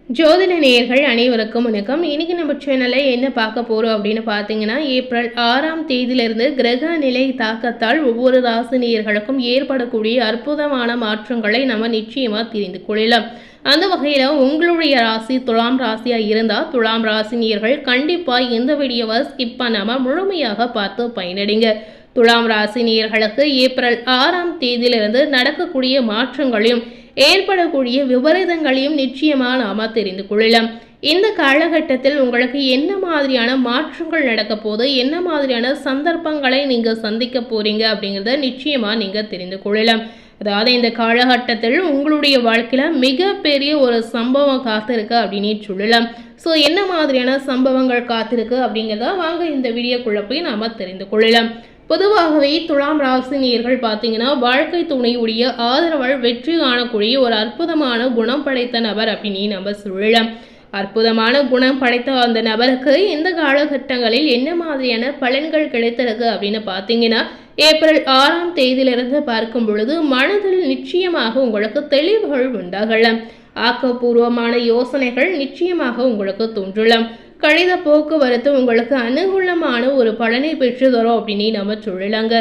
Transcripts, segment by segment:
ஜோதிட நேயர்கள் அனைவருக்கும் வணக்கம். இன்னைக்கு நம்ம சேனல்ல என்ன பார்க்க போறோம் அப்படின்னு பார்த்தீங்கன்னா, ஏப்ரல் 6ஆம் தேதியிலிருந்து கிரக நிலை தாக்கத்தால் ஒவ்வொரு ராசி நேயர்களுக்கும் ஏற்படக்கூடிய அற்புதமான மாற்றங்களை நம்ம நிச்சயமா தெரிந்து கொள்ளலாம். அந்த வகையில உங்களுடைய ராசி துலாம் ராசியா இருந்தா துலாம் ராசி நேயர்கள் கண்டிப்பா இந்த வீடியோவை ஸ்கிப் பண்ணாம முழுமையாக பார்த்து பயனடைங்க. துலாம் ராசி நேயர்களுக்கு ஏப்ரல் 6ஆம் தேதியிலிருந்து நடக்கக்கூடிய மாற்றங்களையும் ஏற்படக்கூடிய விபரீதங்களையும் நிச்சயமா நாம தெரிந்து கொள்ளலாம். இந்த காலகட்டத்தில் உங்களுக்கு என்ன மாதிரியான மாற்றங்கள் நடக்க போது, என்ன மாதிரியான சந்தர்ப்பங்களை நீங்க சந்திக்க போறீங்க அப்படிங்கிறத நிச்சயமா நீங்க தெரிந்து கொள்ளலாம். அதாவது இந்த காலகட்டத்தில் உங்களுடைய வாழ்க்கையில மிகப்பெரிய ஒரு சம்பவம் காத்திருக்கு அப்படின்னு சொல்லலாம். ஸோ என்ன மாதிரியான சம்பவங்கள் காத்திருக்கு அப்படிங்கிறத வாங்க இந்த வீடியோக்குள்ள போய் நாம தெரிந்து கொள்ளலாம். பொதுவாகவே துலாம் ராசி நேயர்கள் பார்த்தீங்கன்னா, வாழ்க்கை துணையுடைய ஆதரவால் வெற்றி காணக்கூடிய ஒரு அற்புதமான குணம் படைத்த நபர் அப்படின்னு நம்ம சொல்லலாம். அற்புதமான குணம் படைத்த அந்த நபருக்கு இந்த காலகட்டங்களில் என்ன மாதிரியான பலன்கள் கிடைத்திருக்கு அப்படின்னு பார்த்தீங்கன்னா, ஏப்ரல் 6ஆம் தேதியிலிருந்து பார்க்கும் பொழுது மனதில் நிச்சயமாக உங்களுக்கு தெளிவுகள் உண்டாகலாம். ஆக்கப்பூர்வமான யோசனைகள் நிச்சயமாக உங்களுக்கு தோன்றலாம். கடித போக்குவரத்து உங்களுக்கு அனுகூலமான ஒரு பலனை பெற்று தரும் அப்படின்னு நம்ம சொல்லலாங்க.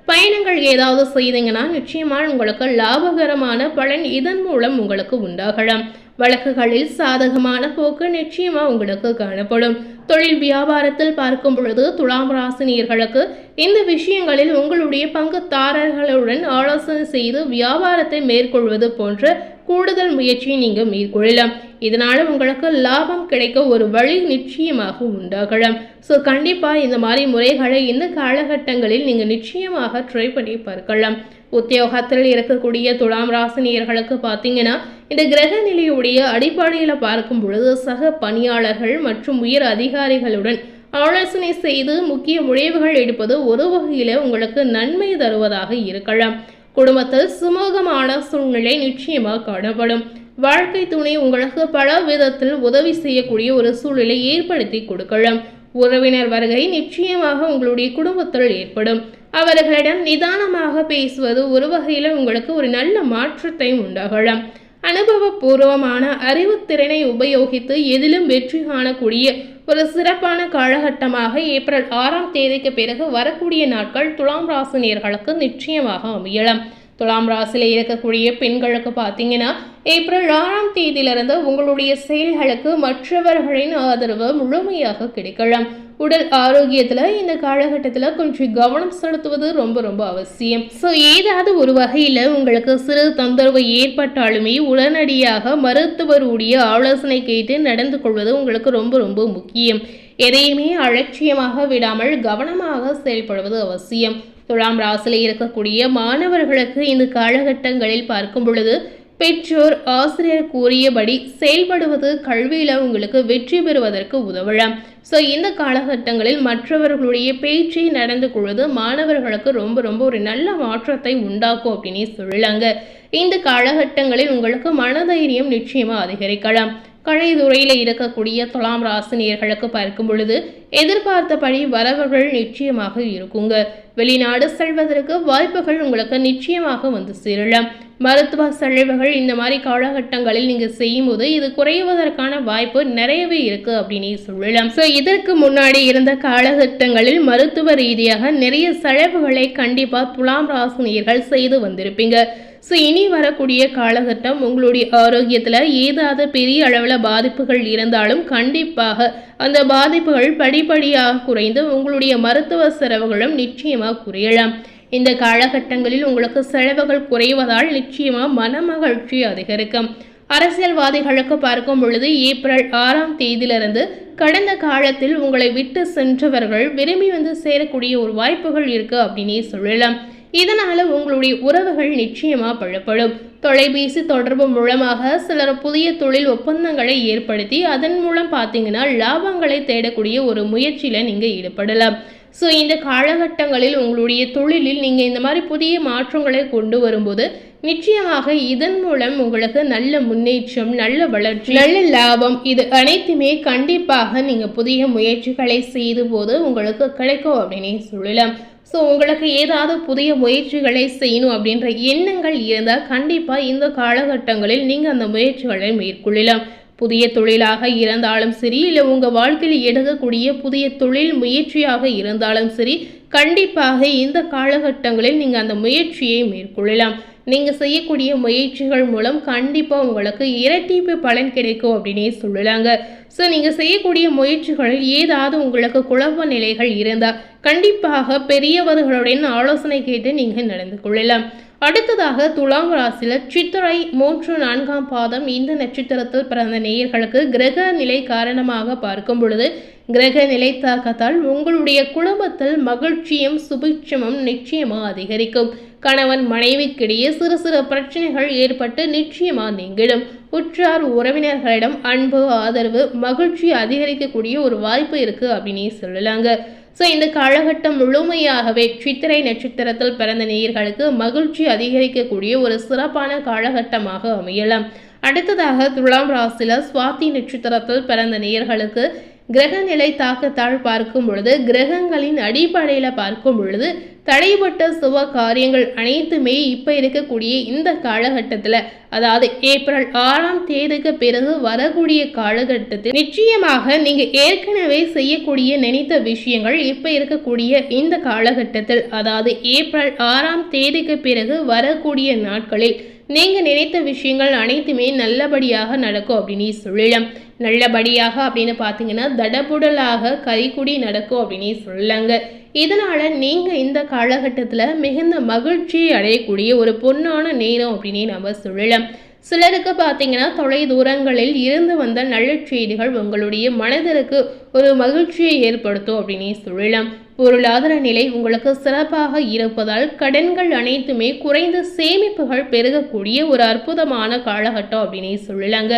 பயணங்கள் ஏதாவது செய்தீங்கன்னா நிச்சயமா உங்களுக்கு லாபகரமான பலன் இதன் மூலம் உங்களுக்கு உண்டாகலாம். வழக்குகளில் சாதகமான போக்கு நிச்சயமா உங்களுக்கு காணப்படும். தொழில் வியாபாரத்தில் பார்க்கும் பொழுது துலாம் ராசினியர்களுக்கு இந்த விஷயங்களில் உங்களுடைய பங்குதாரர்களுடன் ஆலோசனை செய்து வியாபாரத்தை மேற்கொள்வது போன்ற கூடுதல் முயற்சியை நீங்க மேற்கொள்ளலாம். இதனால உங்களுக்கு லாபம் கிடைக்க ஒரு வழி நிச்சயமாக உண்டாகலாம். ஸோ கண்டிப்பா இந்த மாதிரி முறைகளை இந்த காலகட்டங்களில் நீங்க நிச்சயமாக ட்ரை பண்ணி பார்க்கலாம். உத்தியோகத்தில் இருக்கக்கூடிய துலாம் ராசினியர்களுக்கு பார்த்தீங்கன்னா, இந்த கிரக நிலையுடைய அடிப்படையில் பார்க்கும் பொழுது சக பணியாளர்கள் மற்றும் உயர் அதிகாரிகளுடன் ஆலோசனை செய்து முக்கிய முடிவுகள் எடுப்பது ஒரு வகையில் உங்களுக்கு நன்மை தருவதாக இருக்கலாம். குடும்பத்தில் சுமூகமான சூழ்நிலை நிச்சயமாக காணப்படும். வாழ்க்கை துணை உங்களுக்கு பல விதத்தில் உதவி செய்யக்கூடிய ஒரு சூழலை ஏற்படுத்தி கொடுக்கலாம். உறவினர் வருகை நிச்சயமாக உங்களுடைய குடும்பத்தில் ஏற்படும். அவர்களிடம் நிதானமாக பேசுவது ஒரு வகையில் உங்களுக்கு ஒரு நல்ல மாற்றத்தை உண்டாகலாம். அனுபவபூர்வமான அறிவுத்திறனை உபயோகித்து எதிலும் வெற்றி காணக்கூடிய ஒரு சிறப்பான காலகட்டமாக ஏப்ரல் 6ஆம் தேதிக்கு பிறகு வரக்கூடிய நாட்கள் துலாம் ராசினியர்களுக்கு நிச்சயமாக அமையலாம். துலாம் ராசியில் இருக்கக்கூடிய பெண்களுக்கு பார்த்தீங்கன்னா, ஏப்ரல் 6ஆம் தேதியிலிருந்து உங்களுடைய செயல்களுக்கு மற்றவர்களின் ஆதரவு முழுமையாக கிடைக்கலாம். உடல் ஆரோக்கியத்துல இந்த காலகட்டத்துல கொஞ்சம் கவனம் செலுத்துவது ரொம்ப ரொம்ப அவசியம். ஸோ ஏதாவது ஒரு வகையில உங்களுக்கு சிறு தொந்தரவு ஏற்பட்டாலுமே உடனடியாக மருத்துவருடைய ஆலோசனை கேட்டு நடந்து கொள்வது உங்களுக்கு ரொம்ப ரொம்ப முக்கியம். எதையுமே அலட்சியமாக விடாமல் கவனமாக செயல்படுவது அவசியம். துலாம் ராசியில் இருக்கக்கூடிய மாணவர்களுக்கு இந்த காலகட்டங்களில் பார்க்கும் பொழுது பெற்றோர் ஆசிரியர் கூறியபடி செயல்படுவது கல்வியில உங்களுக்கு வெற்றி பெறுவதற்கு உதவலாம். ஸோ இந்த காலகட்டங்களில் மற்றவர்களுடைய பேச்சை நடந்து கொள்வது மாணவர்களுக்கு ரொம்ப ரொம்ப ஒரு நல்ல மாற்றத்தை உண்டாக்கும் அப்படின்னு சொல்லலாங்க. இந்த காலகட்டங்களில் உங்களுக்கு மனதைரியம் நிச்சயமா அதிகரிக்கலாம். கலைத்துறையில் இருக்கக்கூடிய துலாம் ராசினியர்களுக்கு பார்க்கும் பொழுது எதிர்பார்த்தபடி வரவுகள் நிச்சயமாக இருக்குங்க. வெளிநாடு செல்வதற்கு வாய்ப்புகள் உங்களுக்கு நிச்சயமாக வந்து சேரலாம். மருத்துவ செலவுகள் இந்த மாதிரி காலகட்டங்களில் நீங்க செய்யும் போது இது குறைவதற்கான வாய்ப்பு நிறையவே இருக்கு அப்படின்னு சொல்லலாம். ஸோ இதற்கு முன்னாடி இருந்த காலகட்டங்களில் மருத்துவ ரீதியாக நிறைய செலவுகளை கண்டிப்பா துலாம் ராசினியர்கள் செய்து வந்திருப்பீங்க. ஸோ இனி வரக்கூடிய காலகட்டம் உங்களுடைய ஆரோக்கியத்தில் ஏதாவது பெரிய அளவில் பாதிப்புகள் இருந்தாலும் கண்டிப்பாக அந்த பாதிப்புகள் படிப்படியாக குறைந்து உங்களுடைய மருத்துவ செலவுகளும் நிச்சயமாக குறையலாம். இந்த காலகட்டங்களில் உங்களுக்கு செலவுகள் குறைவதால் நிச்சயமாக மனமகிழ்ச்சி அதிகரிக்கும். அரசியல்வாதிகளுக்கு பார்க்கும் பொழுது ஏப்ரல் 6ஆம் தேதியிலிருந்து கடந்த காலத்தில் உங்களை விட்டு சென்றவர்கள் விரும்பி வந்து சேரக்கூடிய ஒரு வாய்ப்புகள் இருக்கு அப்படின்னே சொல்லலாம். இதனால உங்களுடைய உறவுகள் நிச்சயமா பலப்படும். தொலைபேசி தொடர்பு மூலமாக சிலர் புதிய தொழில் ஒப்பந்தங்களை ஏற்படுத்தி அதன் மூலம் பார்த்தீங்கன்னா லாபங்களை தேடக்கூடிய ஒரு முயற்சியில நீங்க ஈடுபடலாம். ஸோ இந்த காலகட்டங்களில் உங்களுடைய தொழிலில் நீங்கள் இந்த மாதிரி புதிய மாற்றங்களை கொண்டு வரும்போது நிச்சயமாக இதன் மூலம் உங்களுக்கு நல்ல முன்னேற்றம், நல்ல வளர்ச்சி, நல்ல லாபம் இது அனைத்துமே கண்டிப்பாக நீங்கள் புதிய முயற்சிகளை செய்து போது உங்களுக்கு கிடைக்கும் அப்படின்னே சொல்லலாம். ஸோ உங்களுக்கு ஏதாவது புதிய முயற்சிகளை செய்யணும் அப்படின்ற எண்ணங்கள் இருந்தால் கண்டிப்பாக இந்த காலகட்டங்களில் நீங்கள் அந்த முயற்சிகளை மேற்கொள்ளலாம். புதிய தொழிலாக இருந்தாலும் சரி, இல்லை உங்கள் வாழ்க்கையில் எடுக்கக்கூடிய புதிய தொழில் முயற்சியாக இருந்தாலும் சரி, கண்டிப்பாக இந்த காலகட்டங்களில் நீங்கள் அந்த முயற்சியை மேற்கொள்ளலாம். நீங்கள் செய்யக்கூடிய முயற்சிகள் மூலம் கண்டிப்பாக உங்களுக்கு இரட்டிப்பு பலன் கிடைக்கும் அப்படின்னே சொல்லலாங்க. ஸோ நீங்கள் செய்யக்கூடிய முயற்சிகளில் ஏதாவது உங்களுக்கு குழப்ப நிலைகள் இருந்தால் கண்டிப்பாக பெரியவர்களுடன் ஆலோசனை கேட்டு நீங்கள் நடந்து கொள்ளலாம். அடுத்ததாக துலாம் ராசியில் சித்திரை 3, 4ஆம் பாதம் இந்த நட்சத்திரத்தில் பிறந்த நேயர்களுக்கு கிரக நிலை காரணமாக பார்க்கும் பொழுது கிரக நிலை தாக்கத்தால் உங்களுடைய குடும்பத்தில் மகிழ்ச்சியும் சுபிட்சமும் நிச்சயமாக அதிகரிக்கும். கணவன் மனைவிக்கிடையே சிறு சிறு பிரச்சனைகள் ஏற்பட்டு நிச்சயமாக நீங்கிடும். உற்றார் உறவினர்களிடம் அன்பு, ஆதரவு, மகிழ்ச்சி அதிகரிக்கக்கூடிய ஒரு வாய்ப்பு இருக்கு அப்படின்னே சொல்லலாங்க. ஸோ இந்த காலகட்டம் முழுமையாகவே சித்திரை நட்சத்திரத்தில் பிறந்த நேயர்களுக்கு மகிழ்ச்சி அதிகரிக்கக்கூடிய ஒரு சிறப்பான காலகட்டமாக அமையலாம். அடுத்ததாக துலாம் ராசியில் சுவாதி நட்சத்திரத்தில் பிறந்த நேயர்களுக்கு கிரக நிலை தாக்கத்தால் பார்க்கும் பொழுது, கிரகங்களின் அடிப்படையில் பார்க்கும் பொழுது தடைப்பட்ட சுப காரியங்கள் அனைத்துமே இப்போ இருக்கக்கூடிய இந்த காலகட்டத்தில், அதாவது ஏப்ரல் 6ஆம் தேதிக்கு பிறகு வரக்கூடிய காலகட்டத்தில் நிச்சயமாக நீங்கள் ஏற்கனவே செய்யக்கூடிய நினைத்த விஷயங்கள் இப்போ இருக்கக்கூடிய இந்த காலகட்டத்தில், அதாவது ஏப்ரல் 6ஆம் தேதிக்கு பிறகு வரக்கூடிய நாட்களில் நீங்கள் நினைத்த விஷயங்கள் அனைத்துமே நல்லபடியாக நடக்கும் அப்படின்னு சொல்லலாம். நல்லபடியாக அப்படின்னு பார்த்தீங்கன்னா தடபுடலாக கைக்குடி நடக்கும் அப்படின்னு சொல்லலாங்க. இதனால் நீங்கள் இந்த காலகட்டத்தில் மிகுந்த மகிழ்ச்சியை அடையக்கூடிய ஒரு பொன்னான நேரம் அப்படின்னு நம்ம சொல்லலாம். சிலருக்கு பார்த்தீங்கன்னா தொலை தூரங்களில் இருந்து வந்த நல்ல செய்திகள் உங்களுடைய மனதிற்கு ஒரு மகிழ்ச்சியை ஏற்படுத்தும் அப்படின்னு சொல்லலாம். பொருளாதார நிலை உங்களுக்கு சிறப்பாக இருப்பதால் கடன்கள் அனைத்துமே குறைந்த சேமிப்புகள் பெருகக்கூடிய ஒரு அற்புதமான காலகட்டம் அப்படின்னு சொல்லலாங்க.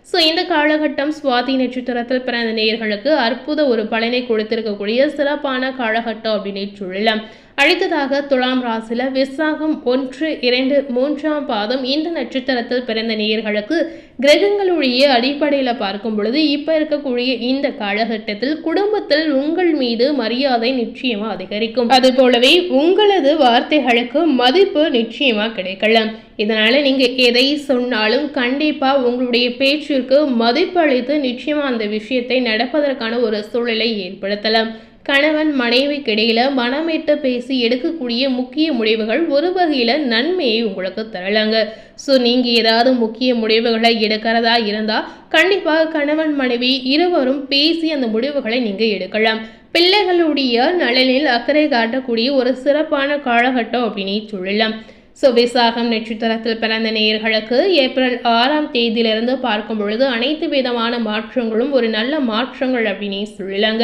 ஸோ இந்த காலகட்டம் சுவாதி நட்சத்திரத்தில் பிறந்த நேயர்களுக்கு அற்புத ஒரு பலனை கொடுத்திருக்கக்கூடிய சிறப்பான காலகட்டம் அப்படின்னு சொல்லலாம். அடுத்ததாக துலாம் ராசியில் விசாகம் 1, 2, 3ஆம் பாதம் இந்த நட்சத்திரத்தில் பிறந்த நேயர்களுக்கு கிரகங்களுடைய அடிப்படையில் பார்க்கும் பொழுது இப்போ இருக்கக்கூடிய இந்த காலகட்டத்தில் குடும்பத்தில் உங்கள் மீது மரியாதை நிச்சயமா அதிகரிக்கும். அது போலவே உங்களது வார்த்தைகளுக்கு மதிப்பு நிச்சயமா கிடைக்கலாம். இதனால நீங்க எதை சொன்னாலும் கண்டிப்பா உங்களுடைய பேச்சிற்கு மதிப்பளித்து நிச்சயமா அந்த விஷயத்தை நடப்பதற்கான ஒரு சூழலை ஏற்படுத்தலாம். கணவன் மனைவிக்கிடையில மனமிட்டு பேசி எடுக்கக்கூடிய முக்கிய முடிவுகள் ஒரு வகையில நன்மையை உங்களுக்கு தரலாங்க. ஸோ நீங்க ஏதாவது முக்கிய முடிவுகளை எடுக்கிறதா இருந்தா கண்டிப்பாக கணவன் மனைவி இருவரும் பேசி அந்த முடிவுகளை நீங்க எடுக்கலாம். பிள்ளைகளுடைய நலனில் அக்கறை காட்டக்கூடிய ஒரு சிறப்பான காலகட்டம் அப்படின்னு சொல்லலாம். ஸோ விசாகம் நட்சத்திரத்தில் பிறந்த நேயர்களுக்கு ஏப்ரல் 6ஆம் தேதியிலிருந்து பார்க்கும் பொழுது அனைத்து விதமான மாற்றங்களும் ஒரு நல்ல மாற்றங்கள் அப்படின்னு சொல்லலாங்க.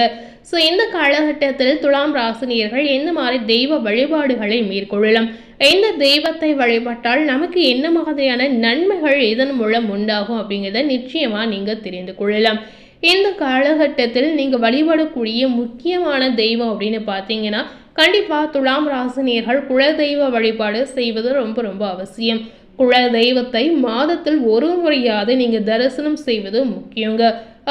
ஸோ இந்த காலகட்டத்தில் துலாம் ராசினியர்கள் எந்த மாதிரி தெய்வ வழிபாடுகளை மேற்கொள்ளலாம், எந்த தெய்வத்தை வழிபட்டால் நமக்கு என்ன மாதிரியான நன்மைகள் இதன் மூலம் உண்டாகும் அப்படிங்கிறத நிச்சயமா நீங்க தெரிந்து கொள்ளலாம். இந்த காலகட்டத்தில் நீங்க வழிபடக்கூடிய முக்கியமான தெய்வம் அப்படின்னு பார்த்தீங்கன்னா கண்டிப்பாக துலாம் ராசினியர்கள் குலதெய்வ வழிபாடு செய்வது ரொம்ப ரொம்ப அவசியம். குல தெய்வத்தை மாதத்தில் ஒரு முறையாவது நீங்கள் தரிசனம் செய்வது முக்கியங்க.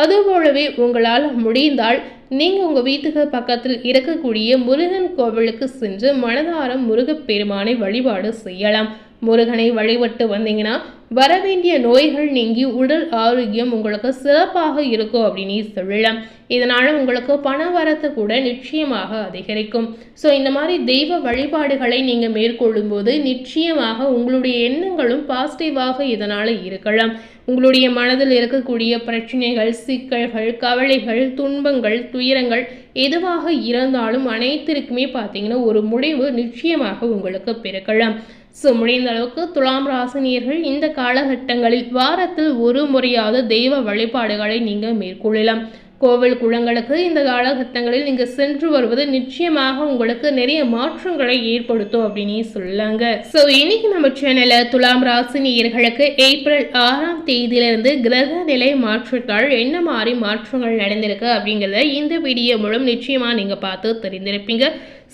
அதுபோலவே உங்களால் முடிந்தால் நீங்கள் உங்கள் வீட்டுக்கு பக்கத்தில் இருக்கக்கூடிய முருகன் கோவிலுக்கு சென்று மனதார முருகப்பெருமானை வழிபாடு செய்யலாம். முருகனை வழிபட்டு வந்தீங்கன்னா வரவேண்டிய நோய்கள் நீங்கி உடல் ஆரோக்கியம் உங்களுக்கு சிறப்பாக இருக்கும் அப்படின்னு சொல்லலாம். இதனால் உங்களுக்கு பண வரத்து கூட நிச்சயமாக அதிகரிக்கும். ஸோ இந்த மாதிரி தெய்வ வழிபாடுகளை நீங்கள் மேற்கொள்ளும் போது நிச்சயமாக உங்களுடைய எண்ணங்களும் பாசிட்டிவாக இதனால் இருக்கலாம். உங்களுடைய மனதில் இருக்கக்கூடிய பிரச்சனைகள், சிக்கல்கள், கவலைகள், துன்பங்கள், துயரங்கள் எதுவாக இருந்தாலும் அனைத்திற்குமே பார்த்தீங்கன்னா ஒரு முடிவு நிச்சயமாக உங்களுக்கு பிறக்கலாம். ஸோ முடிந்த அளவுக்கு துலாம் ராசினியர்கள் இந்த காலகட்டங்களில் வாரத்தில் ஒரு முறையாவது தெய்வ வழிபாடுகளை நீங்கள் மேற்கொள்ளலாம். கோவில் குளங்களுக்கு இந்த காலகட்டங்களில் நீங்கள் சென்று வருவது நிச்சயமாக உங்களுக்கு நிறைய மாற்றங்களை ஏற்படுத்தும் அப்படின்னு சொல்லலாங்க. ஸோ இன்னைக்கு நம்ம சேனலில் துலாம் ராசினியர்களுக்கு ஏப்ரல் 6ஆம் தேதியிலிருந்து கிரக நிலை மாற்றத்தால் என்ன மாதிரி மாற்றங்கள் நடந்திருக்கு அப்படிங்கிறத இந்த வீடியோ மூலம் நிச்சயமாக நீங்கள் பார்த்து தெரிந்திருப்பீங்க.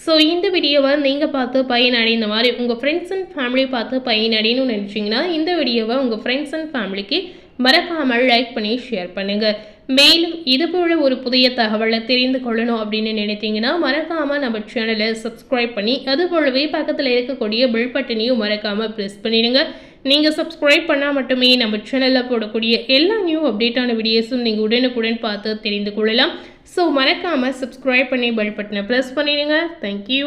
ஸோ இந்த வீடியோவை நீங்கள் பார்த்து பயனடைந்த மாதிரி உங்கள் ஃப்ரெண்ட்ஸ் அண்ட் ஃபேமிலி பார்த்து பயனடையணும்னு நினச்சிங்கன்னா இந்த வீடியோவை உங்கள் ஃப்ரெண்ட்ஸ் அண்ட் ஃபேமிலிக்கு மறக்காமல் லைக் பண்ணி ஷேர் பண்ணுங்கள். மேலும் இதுபோல ஒரு புதிய தகவலை தெரிந்து கொள்ளணும் அப்படின்னு நினைத்தீங்கன்னா மறக்காமல் நம்ம சேனலை சப்ஸ்கிரைப் பண்ணி அதுபோலவே பக்கத்தில் இருக்கக்கூடிய பெல் பட்டனையும் மறக்காமல் ப்ரெஸ் பண்ணிடுங்க. நீங்கள் சப்ஸ்கிரைப் பண்ணால் மட்டுமே நம்ம சேனலில் போடக்கூடிய எல்லா நியூ அப்டேட்டான வீடியோஸும் நீங்கள் உடனுக்குடன் பார்த்து தெரிந்து கொள்ளலாம். ஸோ மறக்காமல் சப்ஸ்கிரைப் பண்ணி பெல் பட்டனை ப்ரெஸ் பண்ணிடுங்க. தேங்க்யூ.